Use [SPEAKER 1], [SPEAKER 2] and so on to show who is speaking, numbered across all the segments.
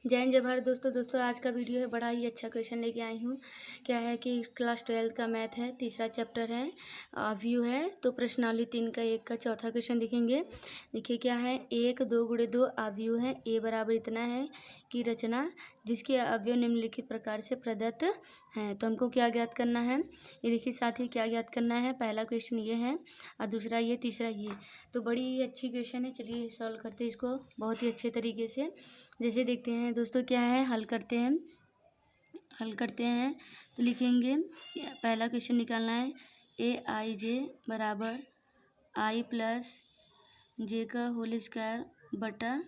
[SPEAKER 1] जय हिंद जय भारत। दोस्तों आज का वीडियो है, बड़ा ही अच्छा क्वेश्चन लेके आई हूँ। क्या है कि क्लास 12 का मैथ है, तीसरा चैप्टर है, व्यू है। तो प्रश्नावली 3 का 1 का चौथा क्वेश्चन देखेंगे। देखिए क्या है, 1 2 गुणे 2 अवयव है, ए बराबर इतना है की रचना जिसके अवयव निम्नलिखित प्रकार से प्रदत्त हैं। तो हमको क्या ज्ञात करना है, ये देखिए साथी क्या ज्ञात करना है। पहला क्वेश्चन ये है और दूसरा ये, तीसरा ये। तो बड़ी ही अच्छी क्वेश्चन है, चलिए सॉल्व करते हैं इसको बहुत ही अच्छे तरीके से। जैसे देखते हैं दोस्तों क्या है, हल करते हैं। तो लिखेंगे पहला क्वेश्चन निकालना है, ए आई जे बराबर आई प्लस जे का होल स्क्वायर बटा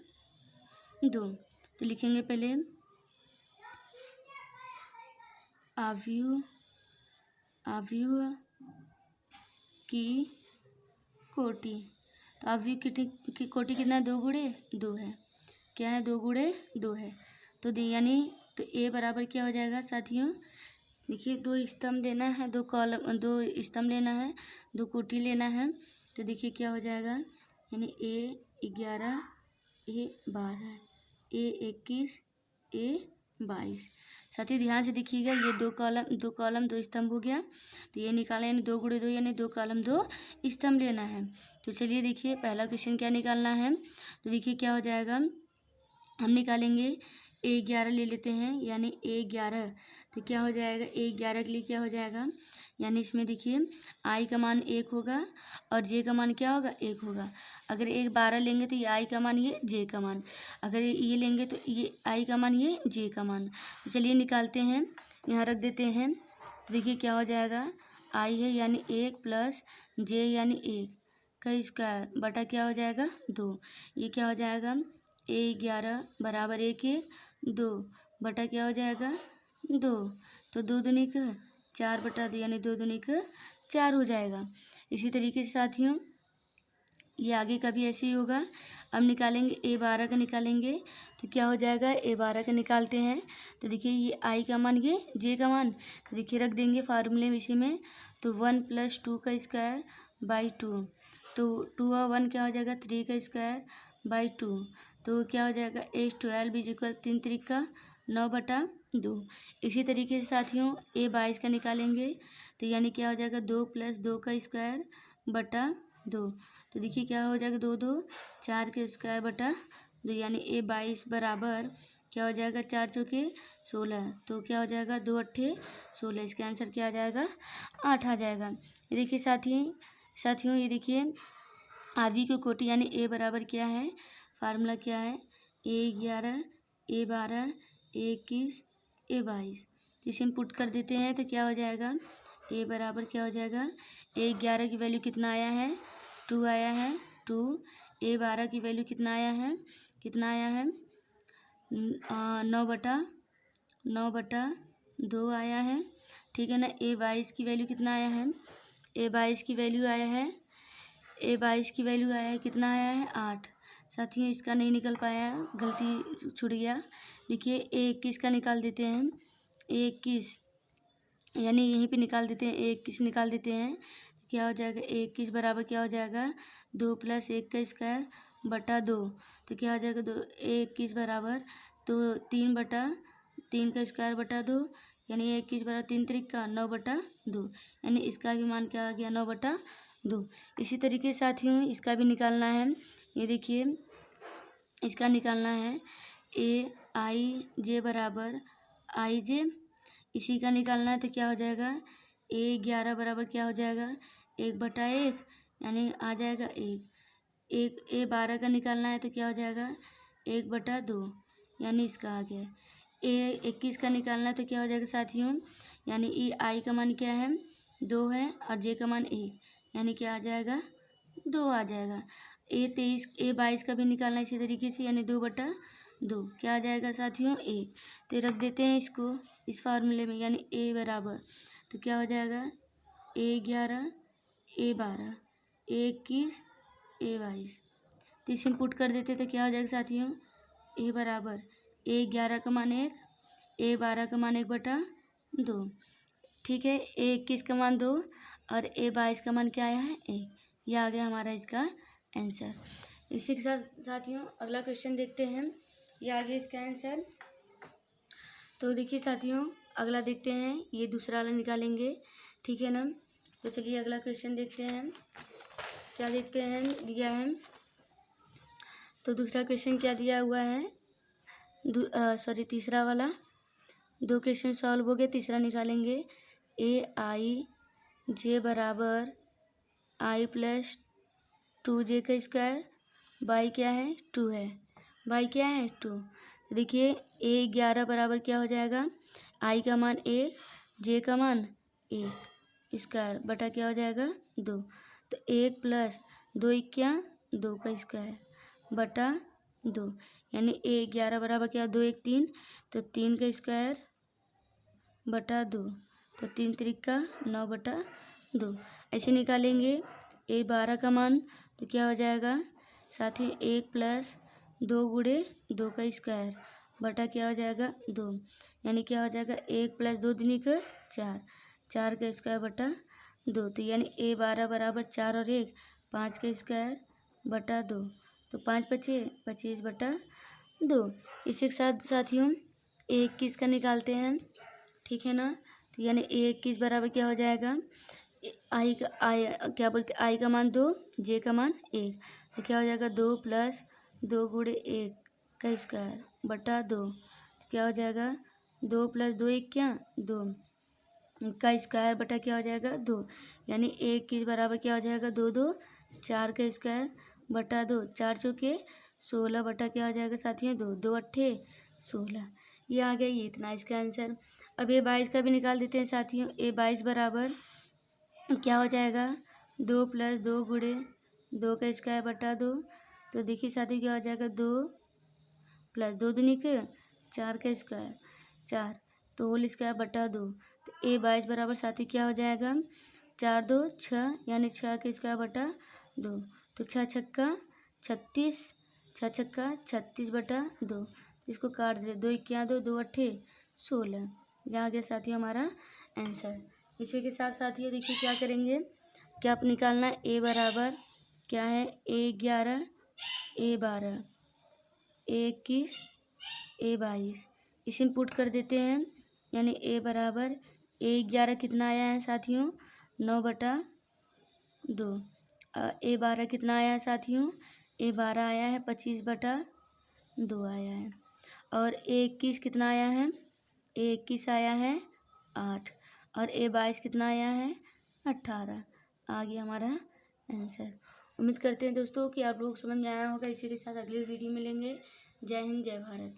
[SPEAKER 1] 2। तो लिखेंगे पहले अवयव की कोटि। तो अवयव की कोटि कितना है, 2 गुणे 2 है। क्या है, 2 गुणे 2 है। तो यानी तो ए बराबर क्या हो जाएगा साथियों, देखिए 2 स्तंभ लेना है, 2 कॉलम, 2 स्तंभ लेना है, 2 कोटि लेना है। तो देखिए क्या हो जाएगा, यानी ए 11 ए 12 ए 21 ए 22। साथियों ध्यान से देखिएगा, ये 2 कॉलम 2 स्तंभ हो गया। तो ये निकाला, यानी 2 गुणे 2 यानी 2 कॉलम 2 स्तंभ लेना है। तो चलिए देखिए पहला क्वेश्चन क्या निकालना है। तो देखिए क्या हो जाएगा, हम निकालेंगे ए 11 ले लेते हैं, यानी ए 11। तो क्या हो जाएगा, ए 11 के लिए क्या हो जाएगा, यानी इसमें देखिए आई का मान 1 होगा और जे का मान क्या होगा, 1 होगा। अगर एक 12 लेंगे तो ये आई का मान, ये जे का मान। अगर ये लेंगे तो ये आई का मान, ये जे का मान। तो चलिए निकालते हैं, यहाँ रख देते हैं। तो देखिए क्या हो जाएगा, आई है यानी 1 प्लस जे यानी 1 का स्क्वायर बटा क्या हो जाएगा 2। ये क्या हो जाएगा, ए 11 बराबर 1 1 2 बटा क्या हो जाएगा 2। तो 2 दूनी का 4 बटा 2 यानी 2 दूनी का 4 हो जाएगा। इसी तरीके से साथियों ये आगे का भी ऐसे ही होगा। अब निकालेंगे ए 12 का निकालेंगे। तो क्या हो जाएगा, ए 12 का निकालते हैं। तो देखिए ये आई का मान, ये जे का मान। तो देखिए रख देंगे फार्मूले में इसी में। तो 1 + 2 का स्क्वायर बाई 2। तो 2 और 1 क्या हो जाएगा, 3 का स्क्वायर बाई 2। तो क्या हो जाएगा, एच 12 इज इक्वल 3 3 का 9 बटा 2। इसी तरीके से साथियों ए 22 का निकालेंगे। तो यानी क्या हो जाएगा, 2 + 2 का स्क्वायर बटा 2। तो देखिए क्या हो जाएगा, 2 2 4 के स्क्वायर बटा 2, यानी ए 22 बराबर क्या हो जाएगा, 4 चौके 16। तो क्या हो जाएगा, 2 अट्ठे 16। इसका आंसर क्या आ जाएगा, 8 आ जाएगा। ये देखिए साथियों ये देखिए आदि की कोटि यानी ए बराबर क्या है, फार्मूला क्या है, ए 11 ए 12 ए 21 ए 22। इसे हम पुट कर देते हैं तो क्या हो जाएगा, ए बराबर क्या हो जाएगा, ए 11 की वैल्यू कितना आया है, 2 आया है 2। ए 12 की वैल्यू कितना आया है, 9 बटा 2 आया है, ठीक है ना। ए 22 की वैल्यू कितना आया है, ए 22 की वैल्यू आया है कितना आया है, 8। साथियों इसका नहीं निकल पाया, गलती छूट गया। देखिए ए 21 का निकाल देते हैं, ए 21 यानी यहीं पे निकाल देते हैं, ए 21 निकाल देते हैं। क्या हो जाएगा, ए 21 बराबर क्या हो जाएगा, 2 + 1 का स्क्वायर बटा 2। तो क्या हो जाएगा, 2 ए 21 बराबर तो 3 बटा 3 का स्क्वायर बटा 2, यानी 21 बराबर 3 3 का 9 बटा 2, यानी इसका भी मान क्या आ गया, 9 बटा 2। इसी तरीके से साथियों इसका भी निकालना है। ये देखिए इसका निकालना है, ए आई जे बराबर आई जे, इसी का निकालना है। तो क्या हो जाएगा, ए 11 बराबर क्या हो जाएगा, 1 बटा 1 यानी आ जाएगा 1। ए 12 का निकालना है तो क्या हो जाएगा, 1 बटा 2 यानी इसका आ गया। ए 21 का निकालना है तो क्या हो जाएगा साथियों, यानी ई आई का मान क्या है, 2 है और जे का मान 1, यानी क्या आ जाएगा, 2 आ जाएगा। ए 22 का भी निकालना है इसी तरीके से, यानी 2 बटा 2 क्या आ जाएगा साथियों, 1। तो रख देते हैं इसको इस फार्मूले में, यानी ए बराबर तो क्या हो जाएगा, ए 11 ए 12 ए 21 ए 22। तो इसे पुट कर देते तो क्या हो जाएगा साथियों, ए बराबर ए 11 का मान 1 ए 12 का मान 1 बटा 2, ठीक है। ए 21 का मान 2 और ए 22 का मान क्या आया है, 1। यह आ गया हमारा इसका आंसर। इसी के साथ साथियों अगला क्वेश्चन देखते हैं। ये आ गया इसका आंसर। तो देखिए साथियों, अगला देखते हैं, ये दूसरा वाला निकालेंगे, ठीक है ना। तो चलिए अगला क्वेश्चन देखते हैं, क्या देखते हैं दिया है। तो दूसरा क्वेश्चन क्या दिया हुआ है, तीसरा वाला। 2 क्वेश्चन सॉल्व हो गए, तीसरा निकालेंगे। AIJ बराबर I प्लस 2J का स्क्वायर, बाई क्या है 2 है, बाई क्या है 2। तो देखिए A11 बराबर क्या हो जाएगा, I का मान 1, J का मान 1 स्क्वायर बटा क्या हो जाएगा 2। तो 1 प्लस 2 क्या 2 का स्क्वायर बटा 2, यानी A11 बराबर क्या 2 1 3, तो 3 का स्क्वायर बटा 2, तो 3 त्रिक 9 बटा 2। ऐसे निकालेंगे A12 का मान, तो क्या हो जाएगा साथ ही 1 प्लस 2 गुणे 2 का स्क्वायर बटा क्या हो जाएगा 2, यानी क्या हो जाएगा 1 प्लस 2 दूनी का 4, 4 का स्क्वायर बटा 2। तो यानी A12 बराबर 4 और 1 5 का स्क्वायर बटा 2, तो 5 बचे 25 बटा 2। इसी के साथ साथियों A21 का निकालते हैं, ठीक है ना। तो यानी A21 बराबर क्या हो जाएगा, आई क्या बोलते आई का मान 2, J का मान 1, तो क्या हो जाएगा 2 प्लस 2 गुणे 1 का स्क्वायर बटा 2, क्या हो जाएगा 2 प्लस 2 1 क्या 2 का स्क्वायर बटा क्या हो जाएगा 2, यानी 1 बराबर क्या हो जाएगा 2 2 4 का स्क्वायर बटा 2, 4 चौके 16 बटा क्या हो जाएगा साथियों 2 2 अट्ठे 16। ये आ गया, ये इतना इसका आंसर। अब A22 का भी निकाल देते हैं साथियों। A22 बराबर क्या हो जाएगा 2 प्लस 2 गुणे 2 का स्क्वायर बटा 2, तो देखिए साथियों क्या हो जाएगा 2 प्लस 2 दूनी के 4 का स्क्वायर 4, तो होल स्क्वायर बटा 2। तो A22 बराबर साथी क्या हो जाएगा 4 2 6, यानी 6 का स्क्वायर बटा 2, तो 6 छक्का 36, 6 छक्का 36 बटा 2, इसको काट दे 2 क्या 2 2 अट्ठे 16। यह आ गया साथियों हमारा आंसर। इसी के साथ साथियों देखिए क्या करेंगे, क्या आप निकालना है A बराबर क्या है A11 A12 A21 A22, इसे पुट कर देते हैं, यानी A बराबर A11 कितना आया है साथियों 9 बटा 2, A12 कितना आया है साथियों A12 आया है 25 बटा 2 आया है, और A21 कितना आया है A21 आया है 8, और A22 कितना आया है 18। आ गया हमारा आंसर। उम्मीद करते हैं दोस्तों कि आप लोग समझ में आया होगा। इसी के साथ अगली वीडियो मिलेंगे। जय हिंद जय भारत।